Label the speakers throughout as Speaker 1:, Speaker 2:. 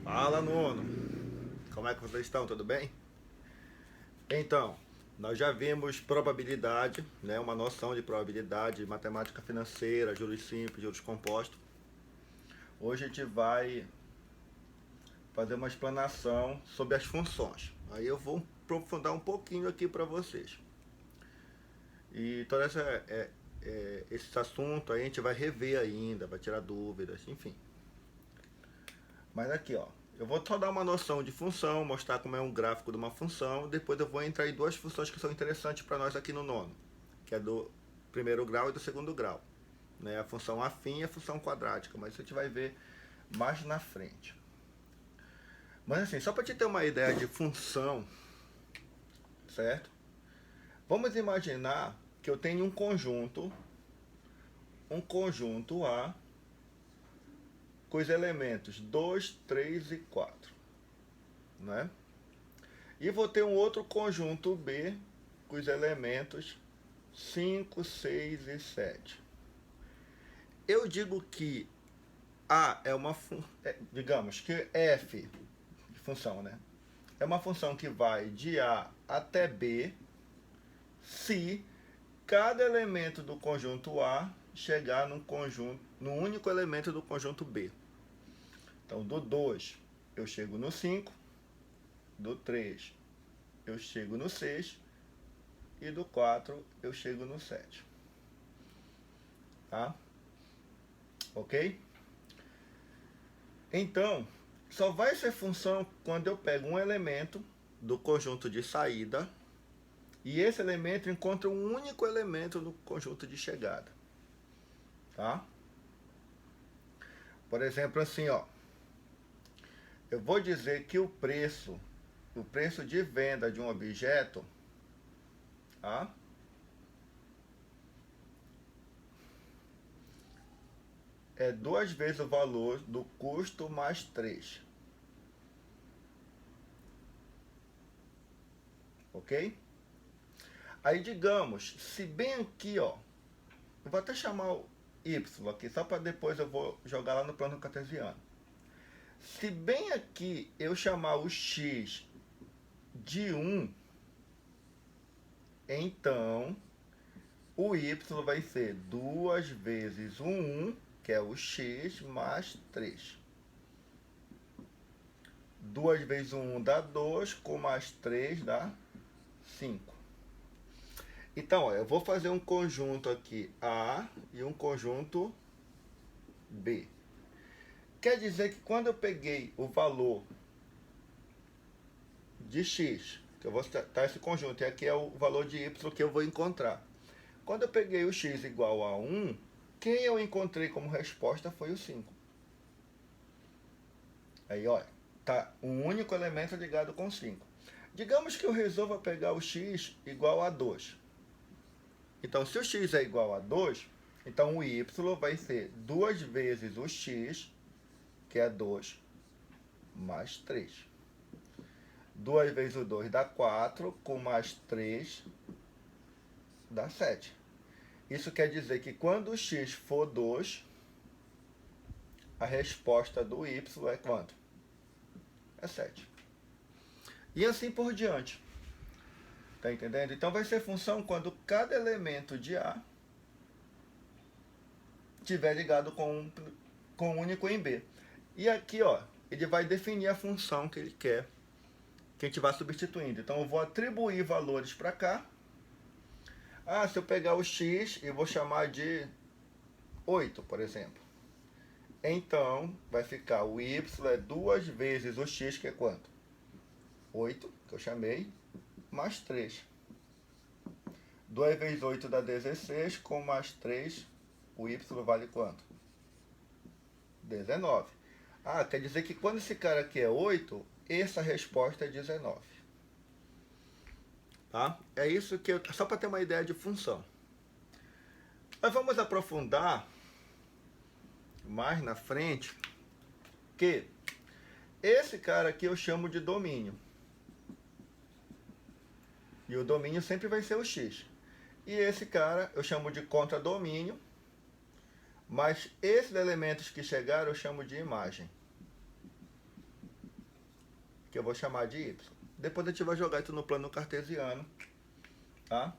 Speaker 1: Fala, nono. Como é que vocês estão? Tudo bem? Então, nós já vimos probabilidade, né? Uma noção de probabilidade, matemática financeira, juros simples, juros compostos. Hoje a gente vai fazer uma explanação sobre as funções. Aí eu vou aprofundar um pouquinho aqui para vocês. E todo esse assunto aí a gente vai rever ainda, vai tirar dúvidas, enfim. Mas aqui, ó, eu vou só dar uma noção de função, mostrar como é um gráfico de uma função, depois eu vou entrar em duas funções que são interessantes para nós aqui no nono, que é do primeiro grau e do segundo grau, né? A função afim e a função quadrática, mas isso a gente vai ver mais na frente. Mas assim, só para te ter uma ideia de função, certo? Vamos imaginar que eu tenho um conjunto A com os elementos 2, 3 e 4, né? E vou ter um outro conjunto B com os elementos 5, 6 e 7. Eu digo que A é uma digamos que f de função, né? É uma função que vai de A até B se cada elemento do conjunto A chegar no único elemento do conjunto B. Então, do 2 eu chego no 5, do 3 eu chego no 6 e do 4 eu chego no 7. Tá? Ok? Então, só vai ser função quando eu pego um elemento do conjunto de saída e esse elemento encontra um único elemento no conjunto de chegada. Tá? Por exemplo, assim, ó, eu vou dizer que o preço de venda de um objeto, tá? É 2 vezes o valor do custo mais 3. Ok? Aí digamos, se bem aqui, ó, eu vou até chamar o y aqui, só para depois eu vou jogar lá no plano cartesiano. Se bem aqui eu chamar o x de 1, então o y vai ser 2 vezes o 1, que é o x, mais 3. 2 vezes o 1 dá 2, com mais 3 dá 5. Então, ó, eu vou fazer um conjunto aqui A e um conjunto B. Quer dizer que quando eu peguei o valor de x, que eu vou citar esse conjunto, e aqui é o valor de y que eu vou encontrar. Quando eu peguei o x igual a 1, quem eu encontrei como resposta foi o 5. Aí, olha, tá um único elemento ligado com 5. Digamos que eu resolva pegar o x igual a 2. Então, se o x é igual a 2, então o y vai ser 2 vezes o x, que é 2, mais 3. 2 vezes o 2 dá 4, com mais 3 dá 7. Isso quer dizer que quando o x for 2, a resposta do y é quanto? É 7. E assim por diante. Tá entendendo? Então vai ser função quando cada elemento de A estiver ligado com um único em B. E aqui, ó, ele vai definir a função que ele quer que a gente vai substituindo. Então eu vou atribuir valores para cá. Ah, se eu pegar o x e vou chamar de 8, por exemplo. Então vai ficar o y é 2 vezes o x, que é quanto? 8, que eu chamei, mais 3. 2 vezes 8 dá 16, com mais 3, o y vale quanto? 19. Ah, quer dizer que quando esse cara aqui é 8, essa resposta é 19. Tá? É isso que só para ter uma ideia de função. Mas vamos aprofundar mais na frente que esse cara aqui eu chamo de domínio. E o domínio sempre vai ser o x. E esse cara eu chamo de contradomínio, mas esses elementos que chegaram eu chamo de imagem. que eu vou chamar de y. Depois a gente vai jogar isso no plano cartesiano, tá?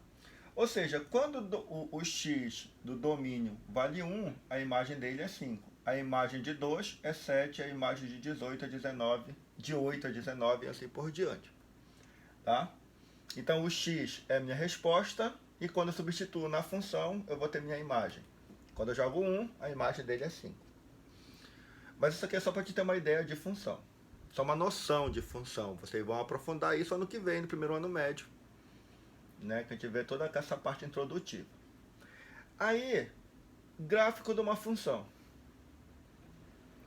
Speaker 1: Ou seja, quando o x do domínio vale 1, a imagem dele é 5. A imagem de 2 é 7, a imagem de 18 é 19, de 8 a 19 e assim por diante. Tá? Então o x é a minha resposta e quando eu substituo na função, eu vou ter minha imagem. Quando eu jogo 1, a imagem dele é 5. Mas isso aqui é só para te ter uma ideia de função. Só uma noção de função. Vocês vão aprofundar isso ano que vem, no primeiro ano médio. Né, que a gente vê toda essa parte introdutiva. Aí, gráfico de uma função.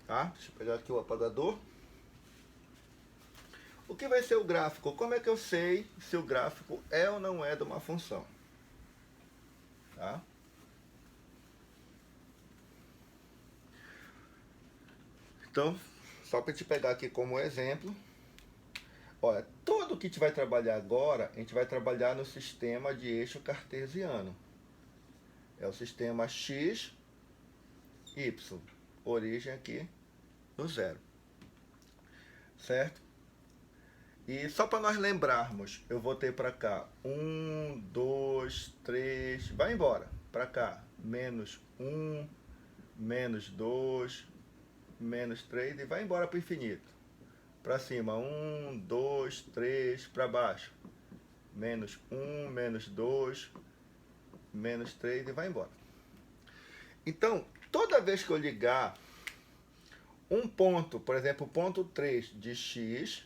Speaker 1: Tá? Deixa eu pegar aqui o apagador. O que vai ser o gráfico? Como é que eu sei se o gráfico é ou não é de uma função? Tá? Então, só para te pegar aqui como exemplo. Olha, tudo que a gente vai trabalhar agora, a gente vai trabalhar no sistema de eixo cartesiano. É o sistema x, y. Origem aqui no zero. Certo? E só para nós lembrarmos, eu vou ter para cá 1, 2, 3, vai embora. Para cá, menos 1, menos 2, menos 3 e vai embora para o infinito. Para cima, 1, 2, 3, para baixo. Menos 1, menos 2, menos 3 e vai embora. Então, toda vez que eu ligar um ponto, por exemplo, ponto 3 de x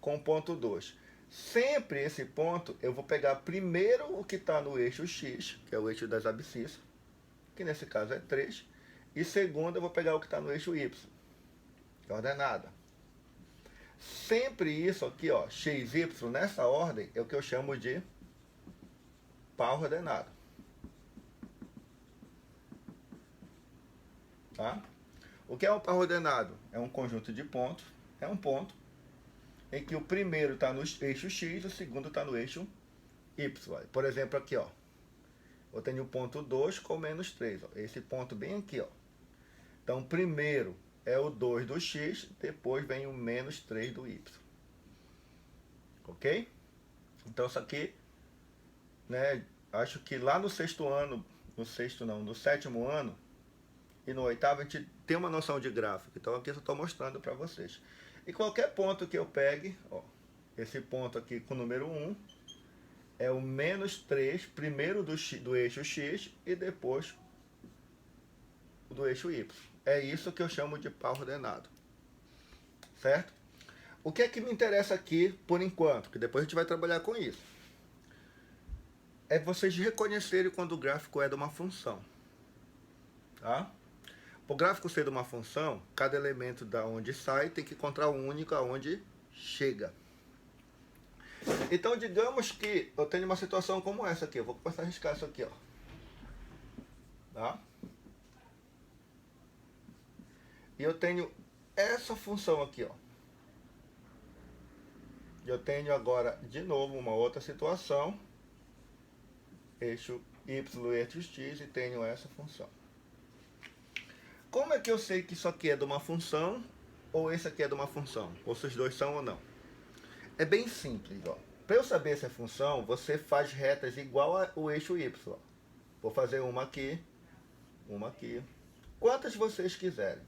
Speaker 1: com ponto 2, sempre esse ponto eu vou pegar primeiro o que está no eixo x, que é o eixo das abscissas, que nesse caso é 3, e segundo eu vou pegar o que está no eixo y, que é ordenada. Sempre isso aqui, ó, x, y, nessa ordem, é o que eu chamo de par ordenado. Tá? O que é um par ordenado? É um conjunto de pontos, é um ponto em que o primeiro está no eixo x e o segundo está no eixo y. Por exemplo, aqui, ó, eu tenho o ponto 2 com menos 3, ó, esse ponto bem aqui, ó. Então, primeiro é o 2 do x, depois vem o menos 3 do y. Ok? Então, isso aqui, né, acho que lá no sexto ano, no sétimo ano e no oitavo, a gente tem uma noção de gráfico. Então, aqui eu estou mostrando para vocês. E qualquer ponto que eu pegue, ó, esse ponto aqui com o número 1, é o menos 3, primeiro do eixo x e depois do eixo y. É isso que eu chamo de par ordenado. Certo? O que é que me interessa aqui, por enquanto, que depois a gente vai trabalhar com isso, é vocês reconhecerem quando o gráfico é de uma função. Tá? Para o gráfico ser de uma função, cada elemento da onde sai tem que encontrar o único aonde chega. Então, digamos que eu tenho uma situação como essa aqui. Eu vou começar a riscar isso aqui, ó. Tá? E eu tenho essa função aqui, ó. Eu tenho agora, de novo, uma outra situação. Eixo y, eixo x, e tenho essa função. Como é que eu sei que isso aqui é de uma função, ou esse aqui é de uma função? Ou se os dois são ou não? É bem simples, ó. Para eu saber se é função, você faz retas igual ao eixo y. Ó. Vou fazer uma aqui, quantas vocês quiserem.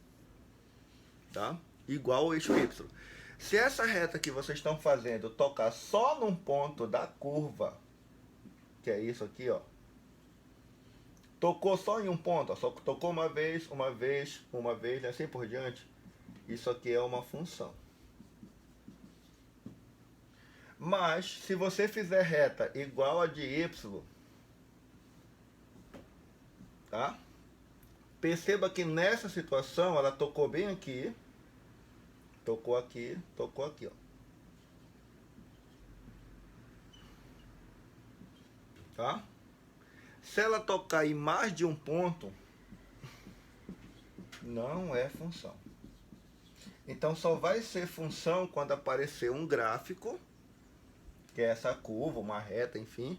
Speaker 1: Tá? Igual ao eixo y. Se essa reta que vocês estão fazendo tocar só num ponto da curva, que é isso aqui, ó. Tocou só em um ponto, ó, só tocou uma vez, e assim por diante. Isso aqui é uma função. Mas, se você fizer reta igual a de y, tá? Perceba que nessa situação, ela tocou bem aqui, tocou aqui, ó. Tá? Se ela tocar em mais de um ponto, não é função. Então, só vai ser função quando aparecer um gráfico, que é essa curva, uma reta, enfim,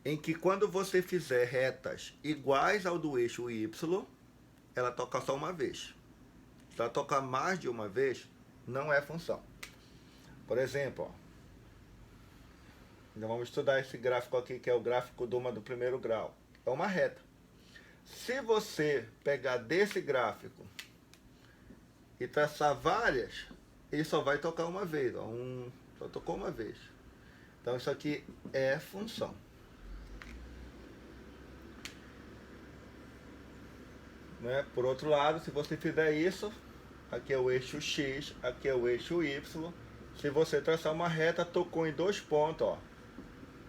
Speaker 1: em que quando você fizer retas iguais ao do eixo y, ela toca só uma vez. Se ela tocar mais de uma vez, não é função. Por exemplo, ó, então vamos estudar esse gráfico aqui, que é o gráfico de uma do primeiro grau. É uma reta. Se você pegar desse gráfico e traçar várias, ele só vai tocar uma vez. Ó, só tocou uma vez. Então isso aqui é função. Né? Por outro lado, se você fizer isso, aqui é o eixo X, aqui é o eixo Y. Se você traçar uma reta, tocou em 2 pontos, ó,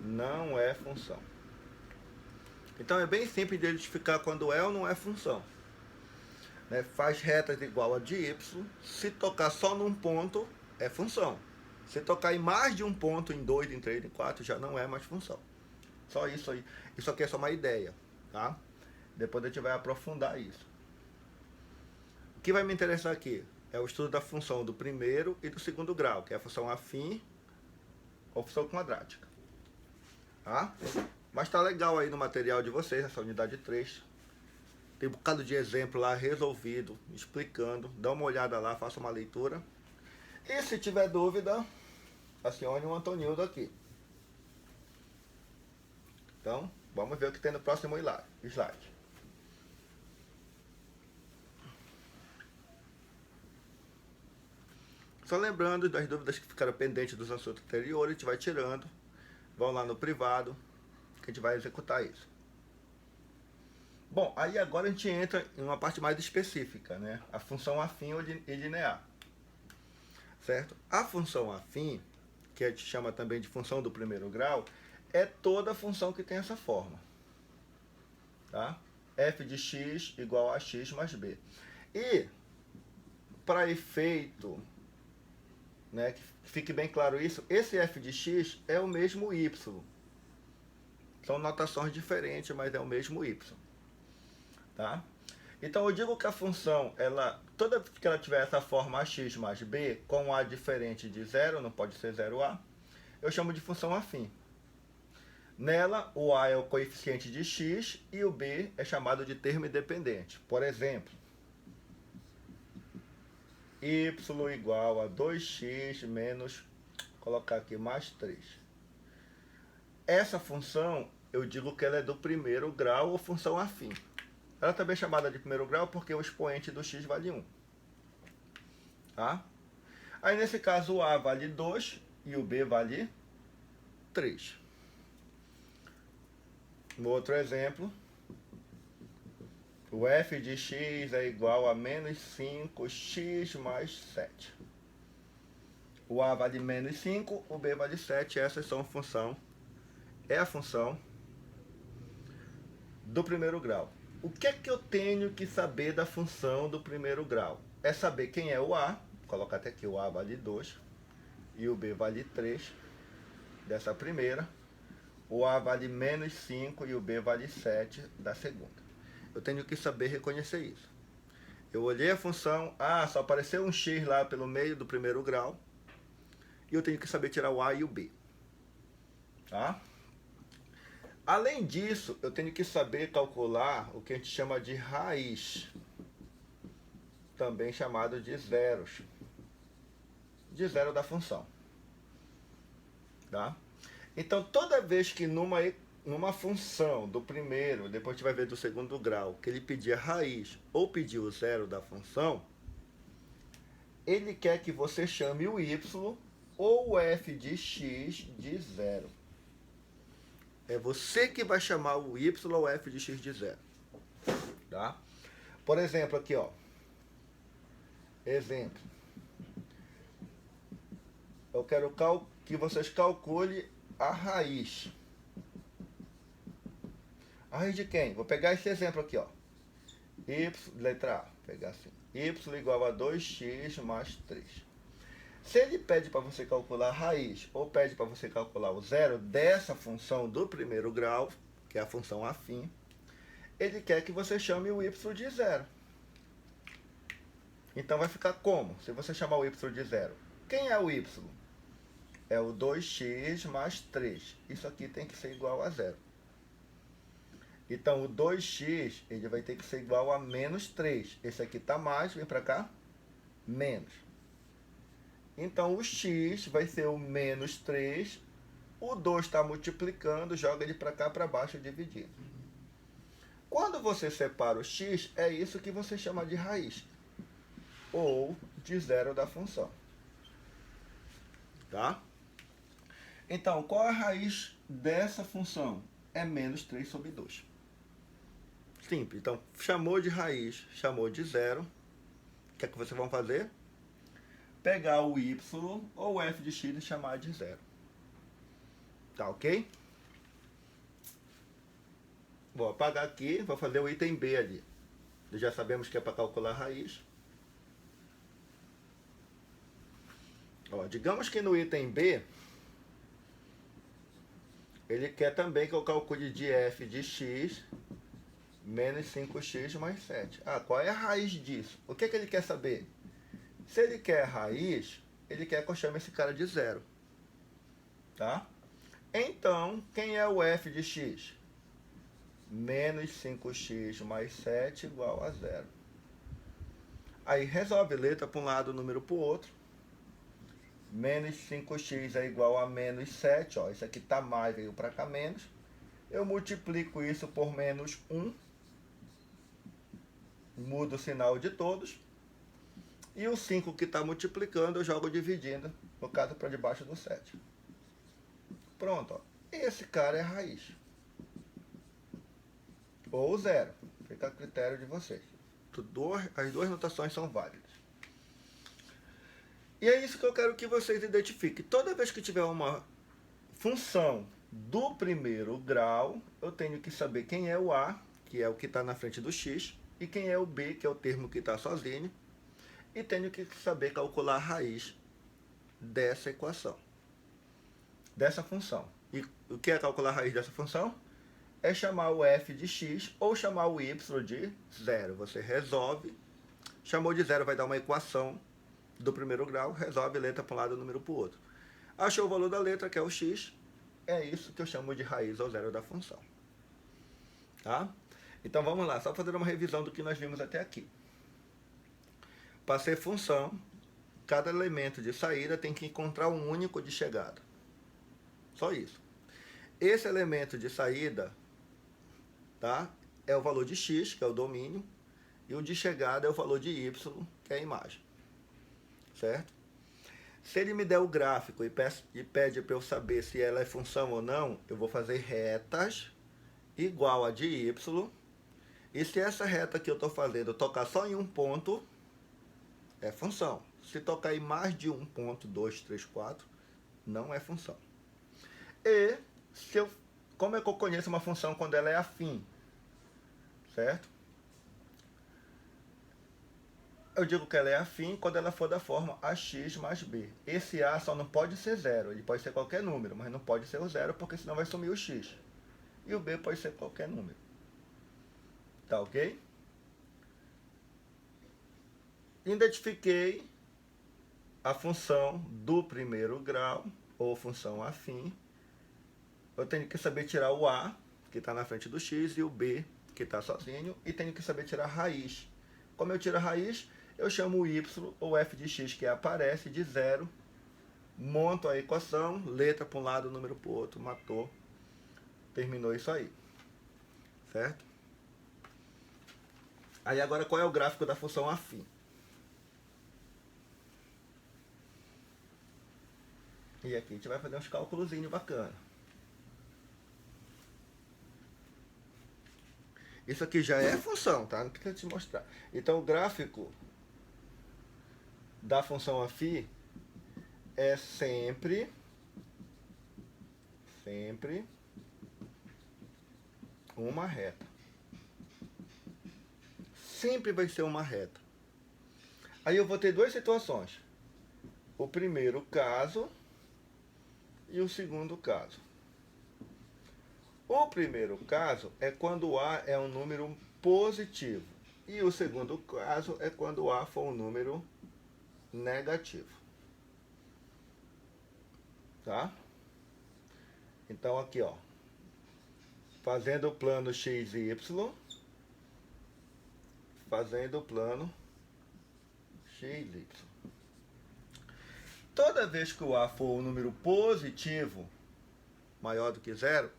Speaker 1: não é função. Então é bem simples de identificar quando é ou não é função. Né? Faz retas igual a de Y, se tocar só num ponto, é função. Se tocar em mais de um ponto, em 2, em 3, em 4, já não é mais função. Só isso aí. Isso aqui é só uma ideia, tá? Depois a gente vai aprofundar isso. O que vai me interessar aqui é o estudo da função do primeiro e do segundo grau, que é a função afim ou função quadrática. Tá? Mas tá legal aí no material de vocês, essa unidade 3. Tem um bocado de exemplo lá resolvido, explicando. Dá uma olhada lá, faça uma leitura. E se tiver dúvida, acione o Antonildo aqui. Então, vamos ver o que tem no próximo slide. Só lembrando das dúvidas que ficaram pendentes dos assuntos anteriores, a gente vai tirando. Vão lá no privado, que a gente vai executar isso. Bom, aí agora a gente entra em uma parte mais específica, né? A função afim e linear. Certo? A função afim, que a gente chama também de função do primeiro grau, é toda função que tem essa forma. Tá? F de x igual a x mais b. E, para efeito, né, que fique bem claro isso, esse f de x é o mesmo y. São notações diferentes, mas é o mesmo y. Tá? Então eu digo que a função, toda vez que ela tiver essa forma ax mais b, com a diferente de zero, não pode ser 0a, eu chamo de função afim. Nela, o a é o coeficiente de x e o b é chamado de termo independente. Por exemplo, y igual a 2x menos, colocar aqui, mais 3. Essa função, eu digo que ela é do primeiro grau ou função afim. Ela também é chamada de primeiro grau porque o expoente do x vale 1. Tá? Aí nesse caso o a vale 2 e o b vale 3. No outro exemplo, o f de x é igual a menos 5x mais 7. O a vale menos 5, o b vale 7. Essas são é a função do primeiro grau. O que é que eu tenho que saber da função do primeiro grau? É saber quem é o a, vou colocar até aqui, o a vale 2 e o b vale 3 dessa primeira. O a vale menos 5 e o b vale 7 da segunda. Eu tenho que saber reconhecer isso. Eu olhei a função, só apareceu um x lá pelo meio do primeiro grau, e eu tenho que saber tirar o a e o b. Tá? Além disso, eu tenho que saber calcular o que a gente chama de raiz, também chamado de zeros, de zero da função. Tá? Então, toda vez que numa função do primeiro, depois a gente vai ver do segundo grau, que ele pedir a raiz ou pedir o zero da função, ele quer que você chame o y ou o f de x de zero. É você que vai chamar o y ou f de x de zero. Tá? Por exemplo, aqui, ó. Exemplo. Eu quero que vocês calculem a raiz. A raiz de quem? Vou pegar esse exemplo aqui, ó. Y, letra A, vou pegar assim. Y igual a 2x mais 3. Se ele pede para você calcular a raiz ou pede para você calcular o zero dessa função do primeiro grau, que é a função afim, ele quer que você chame o y de zero. Então vai ficar como? Se você chamar o y de zero. Quem é o y? É o 2x mais 3. Isso aqui tem que ser igual a zero. Então o 2x ele vai ter que ser igual a menos 3. Esse aqui está mais, vem para cá, menos. Então o x vai ser o menos 3. O 2 está multiplicando, joga ele para cá, para baixo, dividido. Quando você separa o x, é isso que você chama de raiz, ou de zero da função. Tá? Então, qual é a raiz dessa função? É menos 3 sobre 2. Simples. Então, chamou de raiz, chamou de zero. O que é que vocês vão fazer? Pegar o y ou o f de x e chamar de zero. Tá ok? Vou apagar aqui, vou fazer o item B ali. Já sabemos que é para calcular a raiz. Ó, digamos que no item B, ele quer também que eu calcule de f de x menos 5x mais 7. Ah, qual é a raiz disso? O que é que ele quer saber? Se ele quer a raiz, ele quer que eu chame esse cara de zero. Tá? Então, quem é o f de x? Menos 5x mais 7 igual a zero. Aí resolve letra para um lado, número para o outro. Menos 5x é igual a menos 7. Ó, isso aqui está mais, veio para cá menos. Eu multiplico isso por menos 1. Mudo o sinal de todos. E o 5 que está multiplicando, eu jogo dividindo, no caso para debaixo do 7. Pronto. Ó. Esse cara é a raiz. Ou zero. Fica a critério de vocês. As duas notações são válidas. E é isso que eu quero que vocês identifiquem. Toda vez que tiver uma função do primeiro grau, eu tenho que saber quem é o a, que é o que está na frente do x, e quem é o b, que é o termo que está sozinho, e tenho que saber calcular a raiz dessa equação, dessa função. E o que é calcular a raiz dessa função? É chamar o f de x ou chamar o y de zero. Você resolve, chamou de zero, vai dar uma equação do primeiro grau, resolve letra para um lado e número para o outro. Achou o valor da letra, que é o x, é isso que eu chamo de raiz ou zero da função. Tá? Então vamos lá, só fazer uma revisão do que nós vimos até aqui. Para ser função, cada elemento de saída tem que encontrar um único de chegada. Só isso. Esse elemento de saída, tá, é o valor de x, que é o domínio, e o de chegada é o valor de y, que é a imagem. Certo? Se ele me der o gráfico e pede para eu saber se ela é função ou não, eu vou fazer retas igual a de y. E se essa reta que eu estou fazendo tocar só em um ponto, é função. Se tocar em mais de um ponto, 2, 3, 4, não é função. E como é que eu conheço uma função quando ela é afim? Certo? Eu digo que ela é afim quando ela for da forma ax mais b. Esse a só não pode ser zero, ele pode ser qualquer número, mas não pode ser o zero, porque senão vai sumir o x. E o b pode ser qualquer número. Tá ok? Identifiquei a função do primeiro grau, ou função afim. Eu tenho que saber tirar o a, que está na frente do x, e o b, que está sozinho, e tenho que saber tirar a raiz. Como eu tiro a raiz, eu chamo o y, ou f de x, que aparece, de zero, monto a equação, letra para um lado, número para o outro, matou, terminou isso aí. Certo? Aí agora qual é o gráfico da função afim? E aqui a gente vai fazer uns cálculozinhos bacanas. Isso aqui já é função, tá? Não precisa te mostrar. Então o gráfico da função afim é sempre uma reta. Sempre vai ser uma reta. Aí eu vou ter duas situações. O primeiro caso e o segundo caso. O primeiro caso é quando o a é um número positivo. E o segundo caso é quando o a for um número negativo. Tá? Então aqui, ó. Fazendo o plano x e y. Fazendo o plano x, y. toda vez que o A for um número positivo, maior do que zero,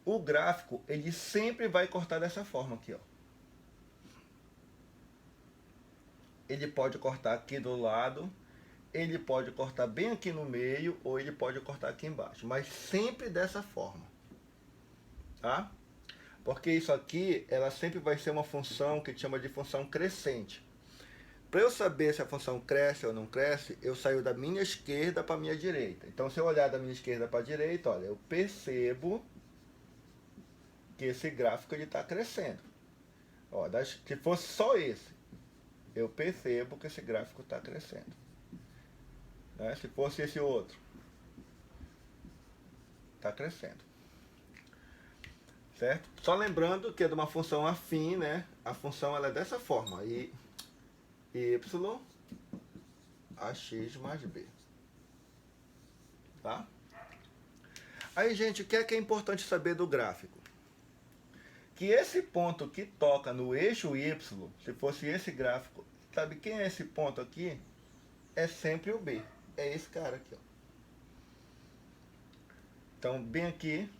Speaker 1: o gráfico ele sempre vai cortar dessa forma aqui, ó. Ele pode cortar aqui do lado, ele pode cortar bem aqui no meio, ou ele pode cortar aqui embaixo, mas sempre dessa forma, tá? Porque isso aqui, ela sempre vai ser uma função que a gente chama de função crescente. Para eu saber se a função cresce ou não cresce, eu saio da minha esquerda para a minha direita. Então, se eu olhar da minha esquerda para a direita, olha, eu percebo que esse gráfico está crescendo. Ó, se fosse só esse, eu percebo que esse gráfico está crescendo. Né? Se fosse esse outro, está crescendo. Certo? Só lembrando que é de uma função afim, né? A função ela é dessa forma. Y ax mais b. Tá? Aí, gente, o que é importante saber do gráfico? Que esse ponto que toca no eixo y, se fosse esse gráfico, sabe quem é esse ponto aqui? É sempre o b. É esse cara aqui, ó. Então, bem aqui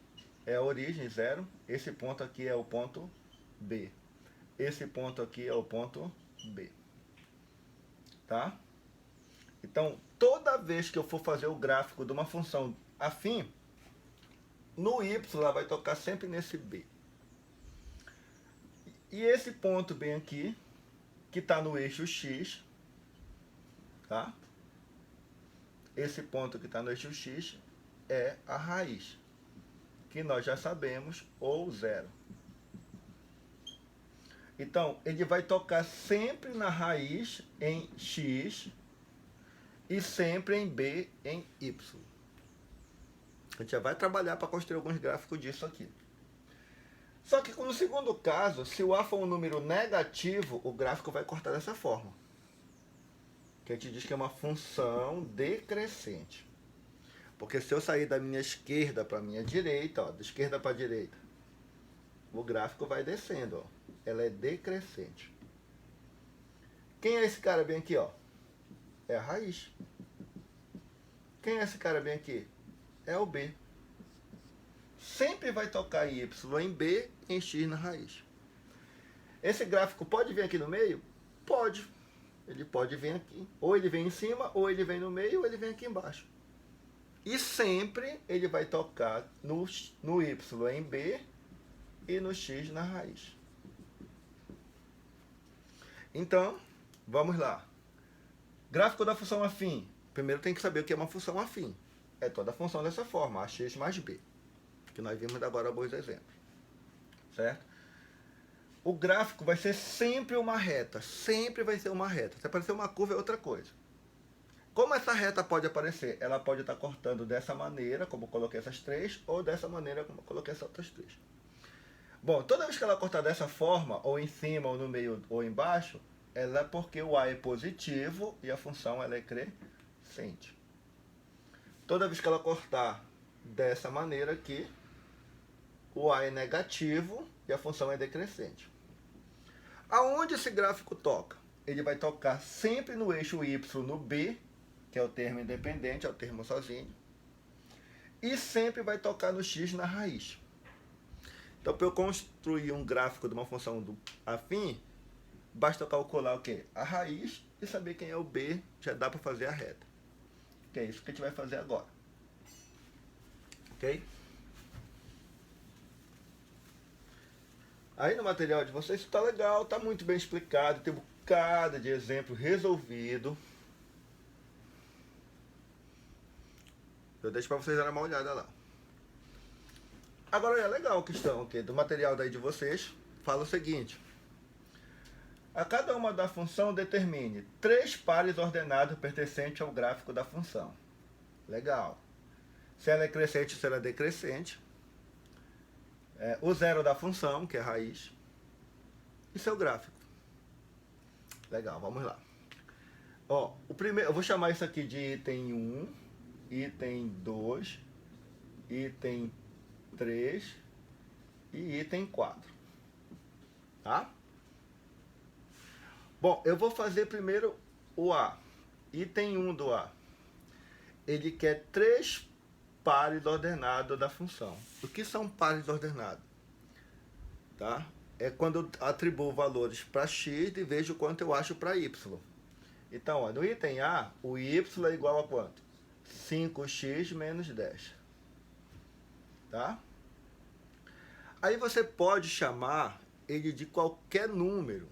Speaker 1: é a origem, 0. Esse ponto aqui é o ponto B. Esse ponto aqui é o ponto B. Tá? Então, toda vez que eu for fazer o gráfico de uma função afim, no y ela vai tocar sempre nesse B. E esse ponto bem aqui, que está no eixo x, tá? Esse ponto que está no eixo x é a raiz, que nós já sabemos, ou 0. Então, ele vai tocar sempre na raiz em x e sempre em b em y. A gente já vai trabalhar para construir alguns gráficos disso aqui. Só que no segundo caso, se o a for um número negativo, o gráfico vai cortar dessa forma. Que a gente diz que é uma função decrescente. Porque se eu sair da minha esquerda para a minha direita, ó, da esquerda para a direita, o gráfico vai descendo, ó. Ela é decrescente. Quem é esse cara bem aqui, ó? É a raiz. Quem é esse cara bem aqui? É o b. Sempre vai tocar em y em b, em x na raiz. Esse gráfico pode vir aqui no meio? Pode. Ele pode vir aqui. Ou ele vem em cima, ou ele vem no meio, ou ele vem aqui embaixo. E sempre ele vai tocar no y em b e no x na raiz. Então, vamos lá. Gráfico da função afim. Primeiro tem que saber o que é uma função afim. É toda a função dessa forma, ax mais b. Que nós vimos agora alguns exemplos. Certo? O gráfico vai ser sempre uma reta. Sempre vai ser uma reta. Se aparecer uma curva é outra coisa. Como essa reta pode aparecer? Ela pode estar cortando dessa maneira, como eu coloquei essas três, ou dessa maneira, como eu coloquei essas outras três. Bom, toda vez que ela cortar dessa forma, ou em cima, ou no meio, ou embaixo, ela é porque o a é positivo e a função ela é crescente. Toda vez que ela cortar dessa maneira aqui, o a é negativo e a função é decrescente. Aonde esse gráfico toca? Ele vai tocar sempre no eixo y no b, que é o termo independente, é o termo sozinho, e sempre vai tocar no x na raiz. Então, para eu construir um gráfico de uma função afim, basta calcular o quê? A raiz e saber quem é o b, já dá para fazer a reta. Que é isso que a gente vai fazer agora. Ok? Aí no material de vocês está legal, está muito bem explicado, tem um bocado de exemplo resolvido. Eu deixo para vocês darem uma olhada lá. Agora é legal a questão aqui do material daí de vocês. Fala o seguinte. A cada uma da função determine 3 pares ordenados pertencentes ao gráfico da função. Legal. Se ela é crescente, se ela é decrescente. O zero da função, que é a raiz. E seu gráfico. Legal, vamos lá. Ó, o primeiro, eu vou chamar isso aqui de item 1, item 2, item 3 e item 4. Tá? Bom, eu vou fazer primeiro o A. item 1 do A. Ele quer 3 pares ordenados da função. O que são pares ordenados? Tá? É quando eu atribuo valores para x e vejo quanto eu acho para y. Então, ó, no item A, o y é igual a quanto? 5x menos 10. Tá? Aí você pode chamar ele de qualquer número.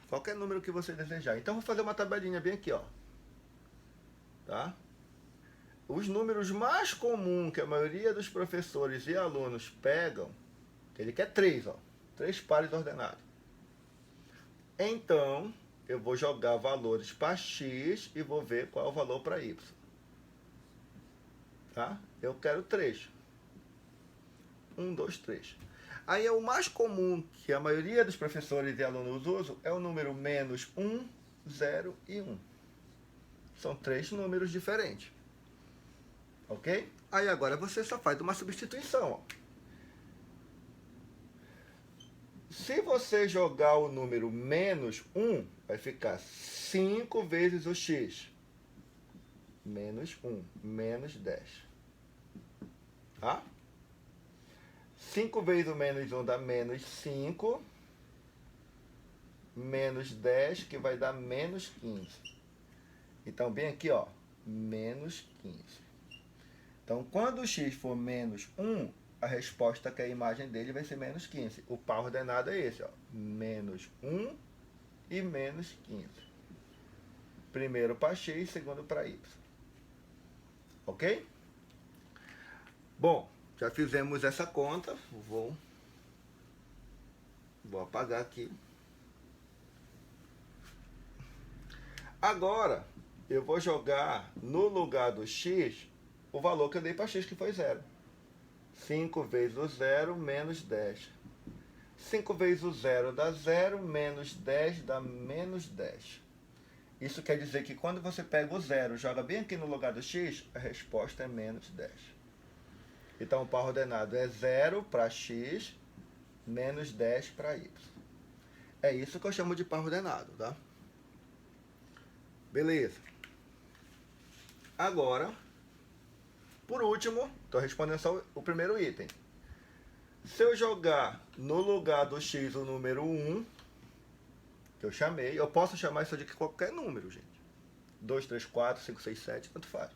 Speaker 1: Qualquer número que você desejar. Então, vou fazer uma tabelinha bem aqui, ó. Tá? Os números mais comuns que a maioria dos professores e alunos pegam, ele quer 3, ó. 3 pares ordenados. Então, eu vou jogar valores para x e vou ver qual é o valor para y. Tá? Eu quero 3. 1, 2, 3. Aí é o mais comum que a maioria dos professores e alunos usam é o número menos 1, 0 e 1. São 3 números diferentes. Ok? Aí agora você só faz uma substituição. Ó. Se você jogar o número menos 1, vai ficar 5 vezes o x. Menos 1, menos 10. Tá? 5 vezes o menos 1 dá menos 5. Menos 10, que vai dar menos 15. Então, bem aqui, ó, menos 15. Então, quando o x for menos 1, a resposta que é a imagem dele vai ser menos 15. O par ordenado é esse, ó, menos 1 e menos 15. Primeiro para x, segundo para y. Ok? Bom, já fizemos essa conta. Vou apagar aqui. Agora, eu vou jogar no lugar do x o valor que eu dei para x, que foi 0. 5 vezes o 0 menos 10. 5 vezes o 0 dá 0, menos 10 dá menos 10. Isso quer dizer que quando você pega o 0 e joga bem aqui no lugar do x, a resposta é menos 10. Então, o par ordenado é 0 para x, menos 10 para y. É isso que eu chamo de par ordenado, tá? Beleza. Agora, por último, estou respondendo só o primeiro item. Se eu jogar no lugar do x o número 1, que eu chamei, eu posso chamar isso de qualquer número, gente. 2, 3, 4, 5, 6, 7, tanto faz.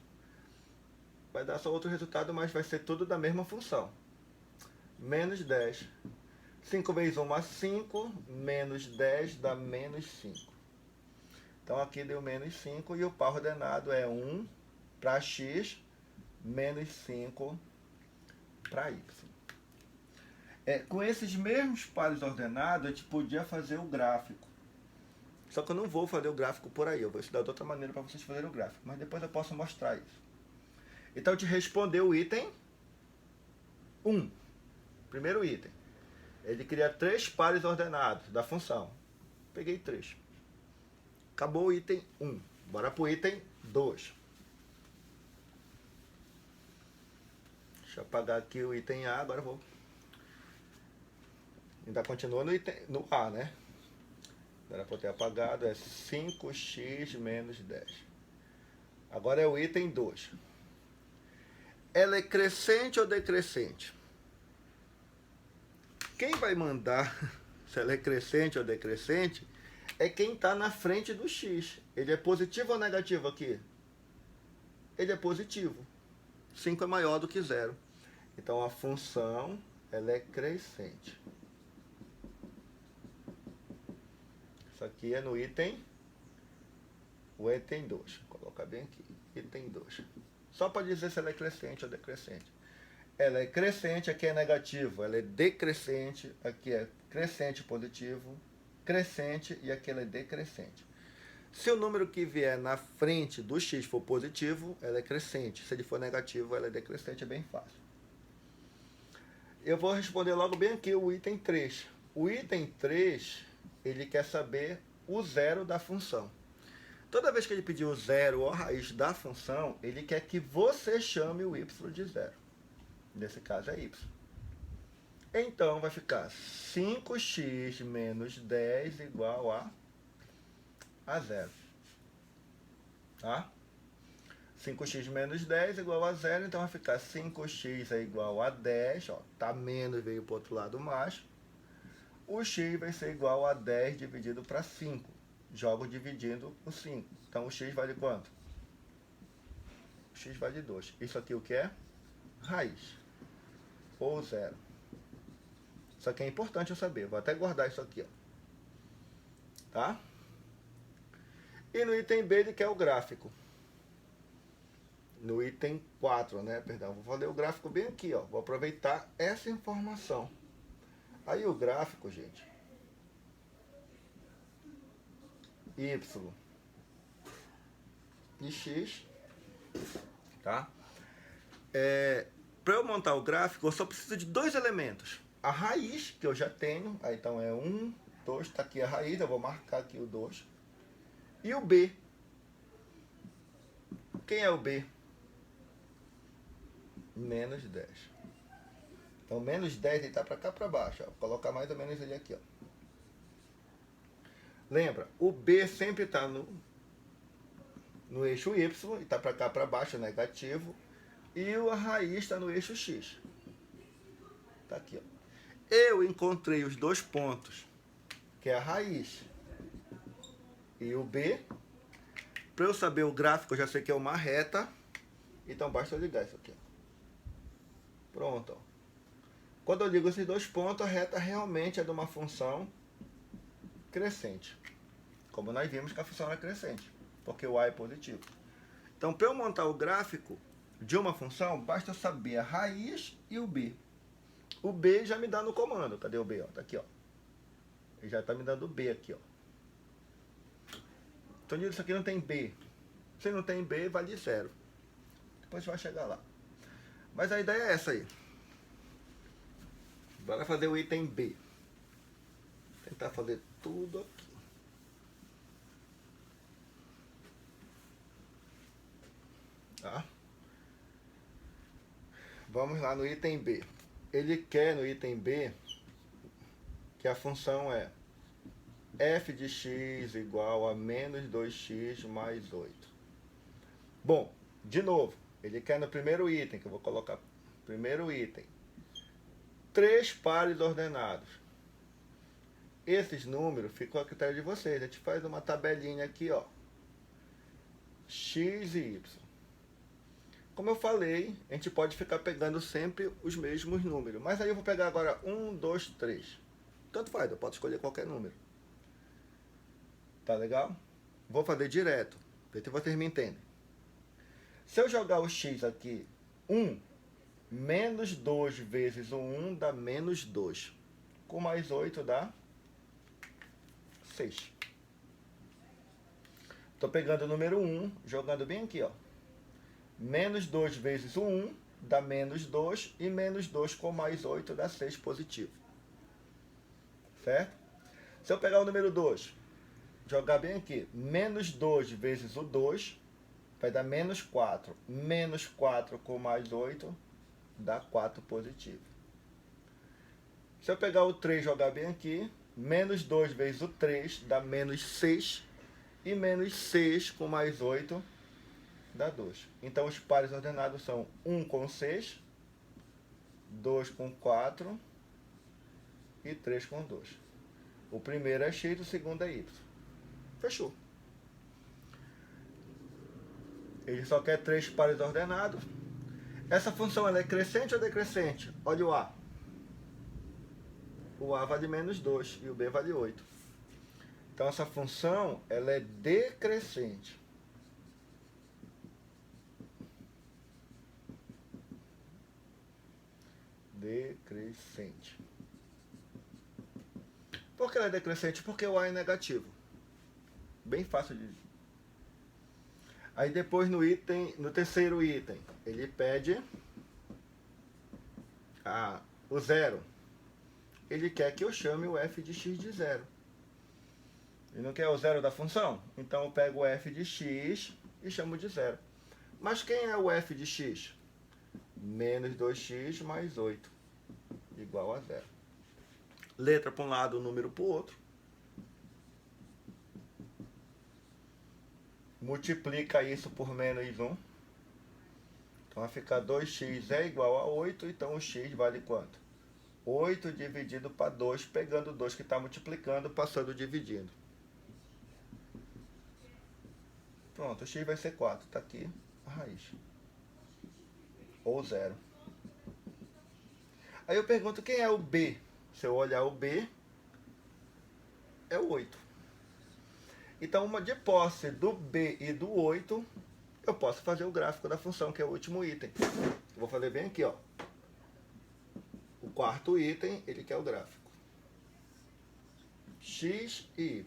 Speaker 1: Vai dar só outro resultado, mas vai ser tudo da mesma função. Menos 10. 5 vezes 1 é 5, menos 10 dá menos 5. Então aqui deu menos 5 e o par ordenado é 1 para x, menos 5 para y. Com esses mesmos pares ordenados, a gente podia fazer o gráfico. Só que eu não vou fazer o gráfico por aí, eu vou estudar de outra maneira para vocês fazerem o gráfico. Mas depois eu posso mostrar isso. Então, te respondeu o item 1. Primeiro item. Ele cria 3 pares ordenados da função. Peguei 3. Acabou o item 1. Bora para o item 2. Deixa eu apagar aqui o item A, agora eu vou. Ainda continua no A, né? Era para eu ter apagado, é 5x menos 10. Agora é o item 2. Ela é crescente ou decrescente? Quem vai mandar se ela é crescente ou decrescente é quem está na frente do x. Ele é positivo ou negativo aqui? Ele é positivo. 5 é maior do que 0. Então a função ela é crescente. Isso aqui é no item 2. Vou colocar bem aqui. Item 2. Só para dizer se ela é crescente ou decrescente. Ela é crescente, aqui é negativo. Ela é decrescente, aqui é crescente positivo. Crescente e aqui ela é decrescente. Se o número que vier na frente do x for positivo, ela é crescente. Se ele for negativo, ela é decrescente. É bem fácil. Eu vou responder logo bem aqui o item 3. O item 3, ele quer saber o zero da função. Toda vez que ele pedir o zero ou a raiz da função, ele quer que você chame o y de zero. Nesse caso é y. Então vai ficar 5x menos 10 igual a zero. tá? 5x menos 10 é igual a 0, então vai ficar 5x é igual a 10, ó, tá menos, veio para o outro lado mais. O x vai ser igual a 10 dividido para 5. Jogo dividindo o 5. Então o x vale quanto? O x vale 2. Isso aqui o que é? Raiz. Ou zero. Isso aqui é importante eu saber. Vou até guardar isso aqui, ó. Tá? E no item B ele quer o gráfico. No item 4, né? Perdão, vou fazer o gráfico bem aqui, ó. Vou aproveitar essa informação. Aí o gráfico, gente, y e x, tá? Para eu montar o gráfico, eu só preciso de dois elementos. A raiz, que eu já tenho, aí então é 1, 2, tá aqui a raiz, eu vou marcar aqui o 2. E o b. Quem é o b? Menos 10. Então, menos 10 ele está para cá, para baixo. Ó. Vou colocar mais ou menos ele aqui. Ó. Lembra, o B sempre está no eixo Y, e está para cá, para baixo, negativo. E a raiz está no eixo X. Está aqui. Ó. Eu encontrei os dois pontos, que é a raiz e o B. Para eu saber o gráfico, eu já sei que é uma reta. Então, basta eu ligar isso aqui. Ó. Pronto. Ó. Quando eu ligo esses dois pontos, a reta realmente é de uma função crescente. Como nós vimos que a função é crescente, porque o a é positivo. Então, para eu montar o gráfico de uma função, basta eu saber a raiz e o b. O b já me dá no comando. Cadê o b? Está aqui. Ó. Ele já está me dando o b aqui. Ó. Então, isso aqui não tem b. Se não tem b, vale 0. Depois vai chegar lá. Mas a ideia é essa aí. Bora fazer o item B. Tentar fazer tudo aqui. Tá? Vamos lá no item B. Ele quer no item B que a função é f de x igual a menos 2x mais 8. Bom, de novo, ele quer no primeiro item, que eu vou colocar primeiro item. 3 pares ordenados. Esses números ficam a critério de vocês. A gente faz uma tabelinha aqui, ó. X e Y. Como eu falei, a gente pode ficar pegando sempre os mesmos números. Mas aí eu vou pegar agora 1, 2, 3. Tanto faz, eu posso escolher qualquer número. Tá legal? Vou fazer direto, ver se vocês me entendem. Se eu jogar o x aqui, 1, menos 2 vezes o 1 dá menos 2. Com mais 8 dá 6. Estou pegando o número 1, jogando bem aqui, ó. Menos 2 vezes o 1 dá menos 2. E menos 2 com mais 8 dá 6 positivo. Certo? Se eu pegar o número 2, jogar bem aqui. Menos 2 vezes o 2 vai dar menos 4. Menos 4 com mais 8 dá 4 positivo. Se eu pegar o 3 e jogar bem aqui, menos 2 vezes o 3 dá menos 6. E menos 6 com mais 8 dá 2. Então, os pares ordenados são 1 com 6, 2 com 4 e 3 com 2. O primeiro é x, o segundo é y. Fechou. Ele só quer 3 pares ordenados. Essa função ela é crescente ou decrescente? Olha o A. O A vale menos 2 e o B vale 8. Então, essa função ela é decrescente. Decrescente. Por que ela é decrescente? Porque o A é negativo. Bem fácil de... Aí depois no terceiro item, ele pede o zero. Ele quer que eu chame o f de x de zero. Ele não quer o zero da função? Então eu pego o f de x e chamo de zero. Mas quem é o f de x? Menos 2x mais 8, igual a zero. Letra para um lado, número para o outro. multiplica isso por menos 1. Então vai ficar 2x é igual a 8, então o x vale quanto? 8 dividido para 2, pegando o 2 que está multiplicando, passando dividindo. Pronto, o x vai ser 4, está aqui a raiz. Ou 0. Aí eu pergunto, quem é o b? Se eu olhar o b, é o 8. Então, uma de posse do b e do 8, eu posso fazer o gráfico da função, que é o último item. Eu vou fazer bem aqui, ó. O quarto item, ele quer o gráfico. X e Y.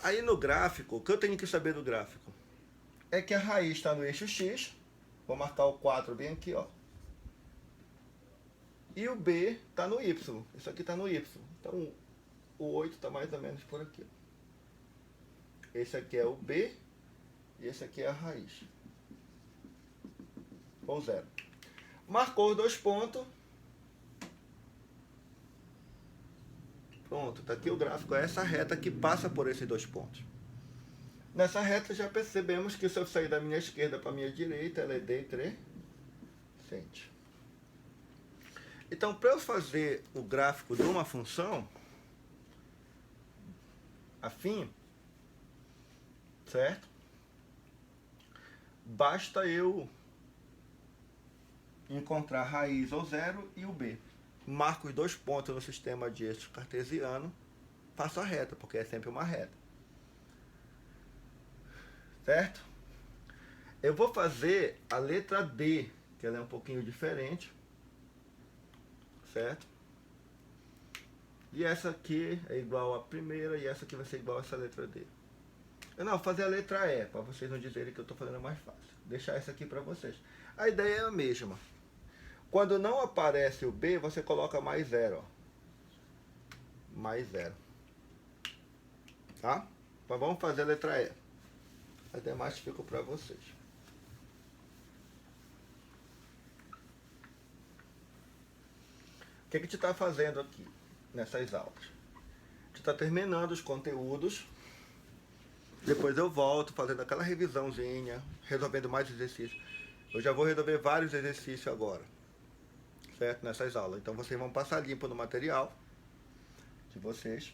Speaker 1: Aí no gráfico, o que eu tenho que saber do gráfico? É que a raiz está no eixo X. Vou marcar o 4 bem aqui, ó. E o B está no Y. Isso aqui está no Y. Então, o 8 está mais ou menos por aqui. Esse aqui é o B. E esse aqui é a raiz. Ou 0. Marcou os 2 pontos. Pronto, está aqui o gráfico. É essa reta que passa por esses 2 pontos. Nessa reta já percebemos que se eu sair da minha esquerda para a minha direita, ela é decrescente. Então, para eu fazer o gráfico de uma função afim, certo? Basta eu encontrar a raiz ou 0 e o b. Marco os 2 pontos no sistema de eixo cartesiano, faço a reta, porque é sempre uma reta. Certo? Eu vou fazer a letra D, que ela é um pouquinho diferente. Certo? E essa aqui é igual à primeira e essa aqui vai ser igual a essa letra D. Eu não, vou fazer a letra E, para vocês não dizerem que eu estou fazendo mais fácil. Deixar essa aqui para vocês. A ideia é a mesma. Quando não aparece o B, você coloca mais 0. Mais 0. Tá? Então vamos fazer a letra E. As demais ficam para vocês. O que a gente está fazendo aqui nessas aulas? A gente está terminando os conteúdos. Depois eu volto fazendo aquela revisãozinha, resolvendo mais exercícios. Eu já vou resolver vários exercícios agora, certo? Nessas aulas. Então vocês vão passar limpo no material de vocês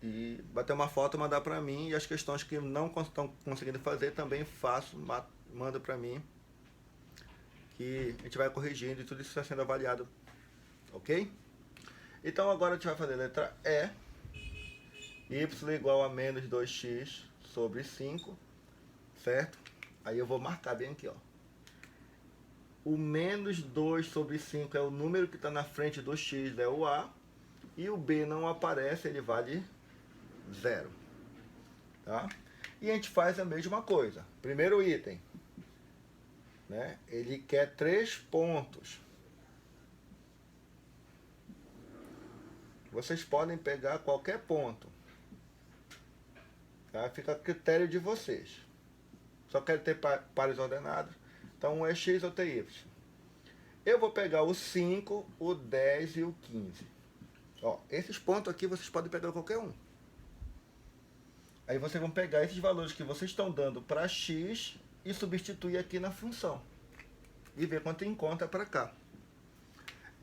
Speaker 1: e bater uma foto, mandar para mim. E as questões que não estão conseguindo fazer também faço, manda para mim, que a gente vai corrigindo e tudo isso está sendo avaliado, ok? Então agora a gente vai fazer a letra E. Y igual a menos 2x sobre 5, certo? Aí eu vou marcar bem aqui, ó. O menos 2 sobre 5 é o número que está na frente do x, é o A. E o B não aparece, ele vale 0. Tá? E a gente faz a mesma coisa. Primeiro item, né? Ele quer 3 pontos. Vocês podem pegar qualquer ponto. Tá? Fica a critério de vocês. Só quero ter pares ordenados. Então, um é x, outro é y. Eu vou pegar o 5, o 10 e o 15. Ó, esses pontos aqui vocês podem pegar qualquer um. Aí vocês vão pegar esses valores que vocês estão dando para x e substituir aqui na função. E ver quanto encontra para cá.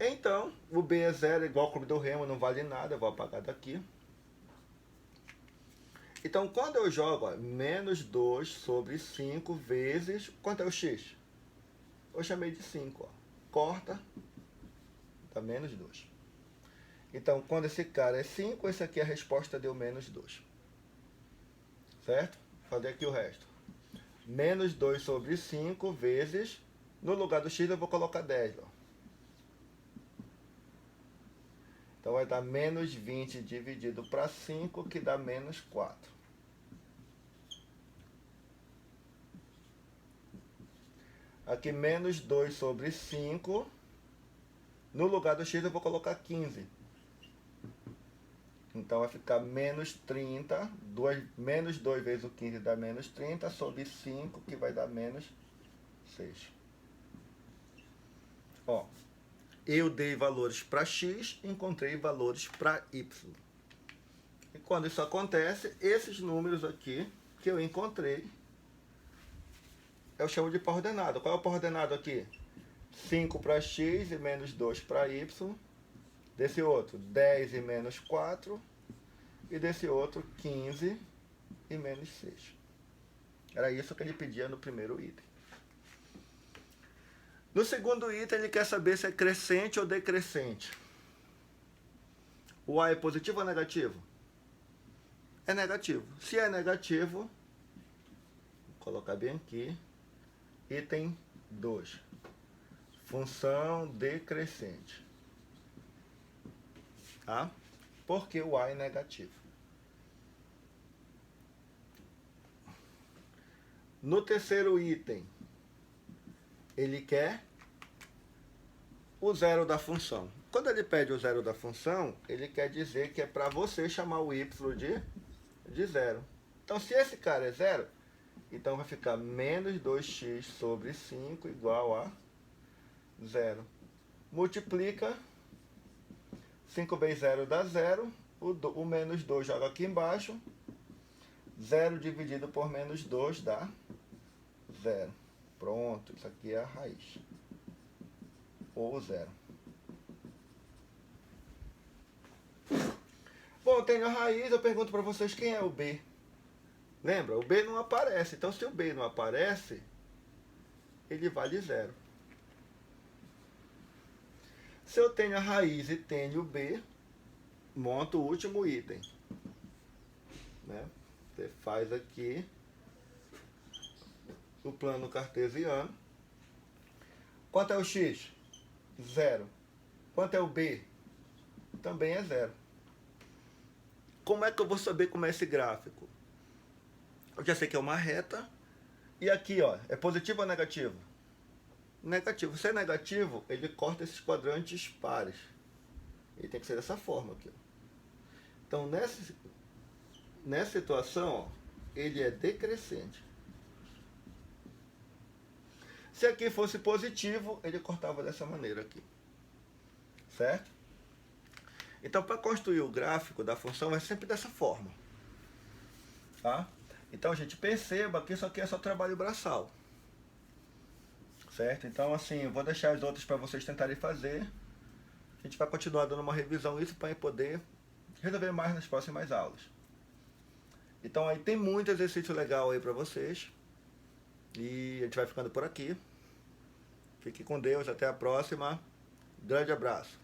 Speaker 1: Então, o b é 0, igual ao clube do Remo, não vale nada. Eu vou apagar daqui. Então, quando eu jogo, ó, menos 2 sobre 5 vezes... Quanto é o x? Eu chamei de 5. Ó. Corta, dá menos 2. Então, quando esse cara é 5, esse aqui a resposta deu menos 2. Certo? Vou fazer aqui o resto. Menos 2 sobre 5 vezes... No lugar do x eu vou colocar 10. Ó. Então, vai dar menos 20 dividido para 5, que dá menos 4. Aqui, menos 2 sobre 5. No lugar do x, eu vou colocar 15. Então, vai ficar menos 30. Menos 2 vezes o 15 dá menos 30, sobre 5, que vai dar menos 6. Ó. Eu dei valores para x, encontrei valores para y. quando isso acontece, esses números aqui que eu encontrei, eu chamo de par ordenado. Qual é o par ordenado aqui? 5 para x e menos 2 para y. Desse outro, 10 e menos 4. E desse outro, 15 e menos 6. Era isso que ele pedia no primeiro item. No segundo item, ele quer saber se é crescente ou decrescente. O A é positivo ou negativo? É negativo. Se é negativo, vou colocar bem aqui, item 2. Função decrescente. Tá? Porque o A é negativo. No terceiro item, ele quer o zero da função. Quando ele pede o zero da função, ele quer dizer que é para você chamar o y de zero. Então, se esse cara é zero, então vai ficar menos 2x sobre 5 igual a zero. Multiplica, 5 vezes 0 dá 0, o menos 2 joga aqui embaixo, 0 dividido por menos 2 dá 0. Pronto, isso aqui é a raiz, ou zero. Bom, eu tenho a raiz, eu pergunto para vocês quem é o b. Lembra? O b não aparece, então se o b não aparece, ele vale zero. Se eu tenho a raiz e tenho o b, monto o último item. Né? Você faz aqui o plano cartesiano. Quanto é o x? Zero. Quanto é o b? Também é zero. Como é que eu vou saber como é esse gráfico? Eu já sei que é uma reta. E aqui, ó, é positivo ou negativo? Negativo. Se é negativo, ele corta esses quadrantes pares. Ele tem que ser dessa forma aqui. Ó. Então, nessa situação, ó, ele é decrescente. Se aqui fosse positivo, ele cortava dessa maneira aqui. Certo? Então, para construir o gráfico da função, vai sempre dessa forma. Tá? Então, gente, perceba que isso aqui é só trabalho braçal. Certo? Então, assim, eu vou deixar as outras para vocês tentarem fazer. A gente vai continuar dando uma revisão isso para poder resolver mais nas próximas aulas. Então, aí tem muito exercício legal aí para vocês. E a gente vai ficando por aqui. Fique com Deus, até a próxima. Grande abraço.